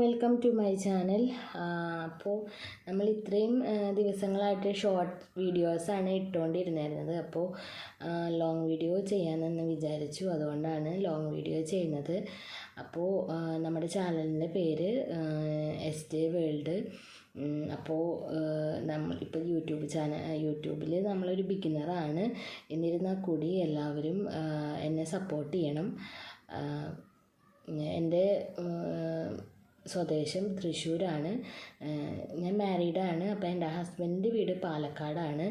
Welcome to my channel. അപ്പോൾ നമ്മൾ ഇത്രയും ദിവസങ്ങളായിട്ട് ഷോർട്ട് വീഡിയോസാണ് ഇട്ടുകൊണ്ടിരുന്നത്. അപ്പോൾ ലോങ് വീഡിയോ ചെയ്യാമെന്ന് വിചാരിച്ചു, അതുകൊണ്ടാണ് ലോങ് വീഡിയോ ചെയ്യുന്നത്. അപ്പോൾ നമ്മുടെ ചാനലിൻ്റെ പേര് SJ വേൾഡ്. അപ്പോൾ നമ്മളിപ്പോൾ യൂട്യൂബിൽ നമ്മളൊരു ബിഗിനറാണ്. എന്നിരുന്നാൽ കൂടി എല്ലാവരും എന്നെ സപ്പോർട്ട് ചെയ്യണം. എൻ്റെ സ്വദേശം തൃശ്ശൂരാണ്. ഞാൻ മാരീഡാണ്. അപ്പോൾ എൻ്റെ ഹസ്ബൻഡിൻ്റെ വീട് പാലക്കാടാണ്.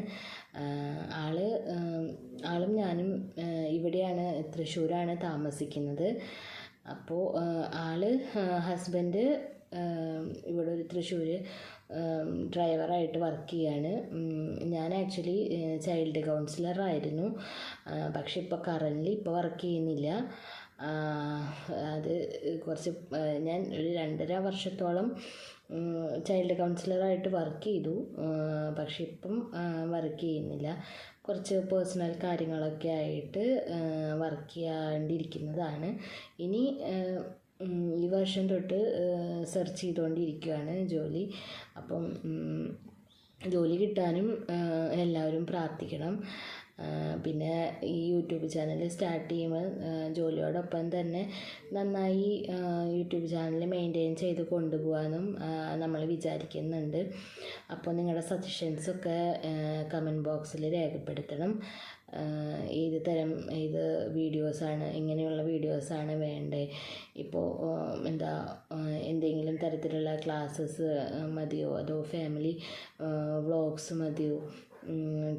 ആളും ഞാനും ഇവിടെയാണ്, തൃശ്ശൂരാണ് താമസിക്കുന്നത്. അപ്പോൾ ഹസ്ബൻഡ് ഇവിടെ ഒരു തൃശ്ശൂർ ഡ്രൈവറായിട്ട് വർക്ക് ചെയ്യാണ്. ഞാൻ ആക്ച്വലി ചൈൽഡ് കൗൺസിലറായിരുന്നു, പക്ഷെ ഇപ്പോൾ വർക്ക് ചെയ്യുന്നില്ല. അത് ഞാൻ ഒരു 2.5 വർഷത്തോളം ചൈൽഡ് കൗൺസിലറായിട്ട് വർക്ക് ചെയ്തു, പക്ഷെ ഇപ്പം വർക്ക് ചെയ്യുന്നില്ല. കുറച്ച് പേഴ്സണൽ കാര്യങ്ങളൊക്കെ ആയിട്ട് വർക്ക് ചെയ്യാണ്ടിരിക്കുന്നതാണ്. ഇനി ഈ വർഷം തൊട്ട് സെർച്ച് ചെയ്തുകൊണ്ടിരിക്കുകയാണ് ജോലി. അപ്പം ജോലി കിട്ടാനും എല്ലാവരും പ്രാർത്ഥിക്കണം. പിന്നെ ഈ യൂട്യൂബ് ചാനൽ സ്റ്റാർട്ട് ചെയ്യുമ്പോൾ ജോലിയോടൊപ്പം തന്നെ നന്നായി യൂട്യൂബ് ചാനൽ മെയിൻറ്റെയിൻ ചെയ്ത് കൊണ്ടുപോകാനും നമ്മൾ വിചാരിക്കുന്നുണ്ട്. അപ്പോൾ നിങ്ങളുടെ സജഷൻസൊക്കെ കമൻറ്റ് ബോക്സിൽ രേഖപ്പെടുത്തണം. ഏത് വീഡിയോസാണ്, ഇങ്ങനെയുള്ള വീഡിയോസാണ് വേണ്ടത്. ഇപ്പോൾ എന്തെങ്കിലും തരത്തിലുള്ള ക്ലാസ്സസ് മതിയോ, അതോ ഫാമിലി വ്ളോഗ്സ് മതിയോ,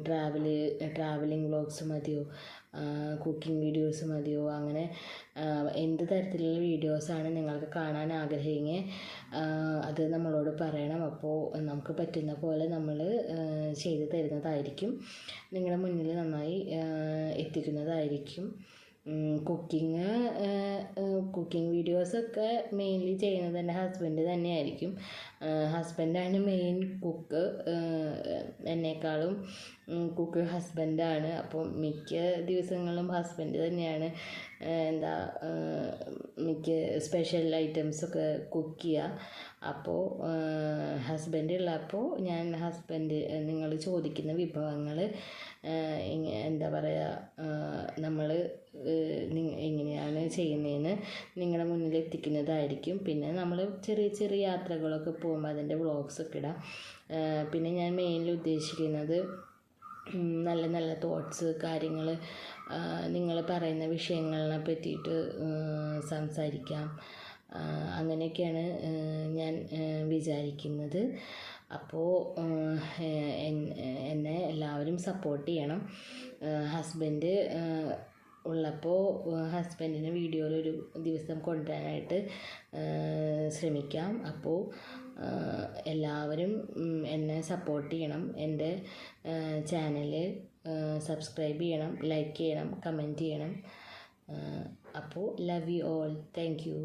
ട്രാവലിംഗ് വ്ളോഗ്സ് മതിയോ, കുക്കിംഗ് വീഡിയോസ് മതിയോ, അങ്ങനെ എന്ത് തരത്തിലുള്ള വീഡിയോസാണ് നിങ്ങൾക്ക് കാണാൻ ആഗ്രഹിക്കുക, അത് നമ്മളോട് പറയണം. അപ്പോൾ നമുക്ക് പറ്റുന്ന പോലെ നമ്മൾ ചെയ്തു തരുന്നതായിരിക്കും, നിങ്ങളുടെ മുന്നിൽ നന്നായി എത്തിക്കുന്നതായിരിക്കും. കുക്കിംഗ് വീഡിയോസൊക്കെ മെയിൻലി ചെയ്യുന്നത് എൻ്റെ ഹസ്ബൻഡ് തന്നെയായിരിക്കും. ഹസ്ബൻഡാണ് മെയിൻ കുക്ക്. എന്നേക്കാളും കുക്ക് ഹസ്ബൻഡാണ്. അപ്പോൾ മിക്ക ദിവസങ്ങളും ഹസ്ബൻഡ് തന്നെയാണ് മിക്ക സ്പെഷ്യൽ ഐറ്റംസൊക്കെ കുക്ക് ചെയ്യുക. അപ്പോൾ ഹസ്ബൻഡ് ഉള്ളപ്പോൾ ഞാൻ നിങ്ങൾ ചോദിക്കുന്ന വിഭവങ്ങൾ നമ്മൾ എങ്ങനെയാണ് ചെയ്യുന്നതെന്ന് നിങ്ങളുടെ മുന്നിൽ എത്തിക്കുന്നതായിരിക്കും. പിന്നെ നമ്മൾ ചെറിയ ചെറിയ യാത്രകളൊക്കെ പോകുമ്പോൾ അതിൻ്റെ വ്ളോഗ്സൊക്കെ ഇടാം. പിന്നെ ഞാൻ മെയിൻലി ഉദ്ദേശിക്കുന്നത് നല്ല നല്ല തോട്ട്സ്, കാര്യങ്ങൾ, നിങ്ങൾ പറയുന്ന വിഷയങ്ങളെ പറ്റിയിട്ട് സംസാരിക്കാം. അങ്ങനെയൊക്കെയാണ് ഞാൻ വിചാരിക്കുന്നത്. അപ്പോൾ എന്നെ എല്ലാവരും സപ്പോർട്ട് ചെയ്യണം. ഹസ്ബൻഡ് ഉള്ളപ്പോൾ ഹസ്ബൻഡിനെ വീഡിയോയിലൊരു ദിവസം കൊണ്ടുവരാനായിട്ട് ശ്രമിക്കാം. അപ്പോൾ എല്ലാവരും എന്നെ സപ്പോർട്ട് ചെയ്യണം. എൻ്റെ ചാനൽ സബ്സ്ക്രൈബ് ചെയ്യണം, ലൈക്ക് ചെയ്യണം, കമൻറ്റ് ചെയ്യണം. അപ്പോൾ love you all. Thank you.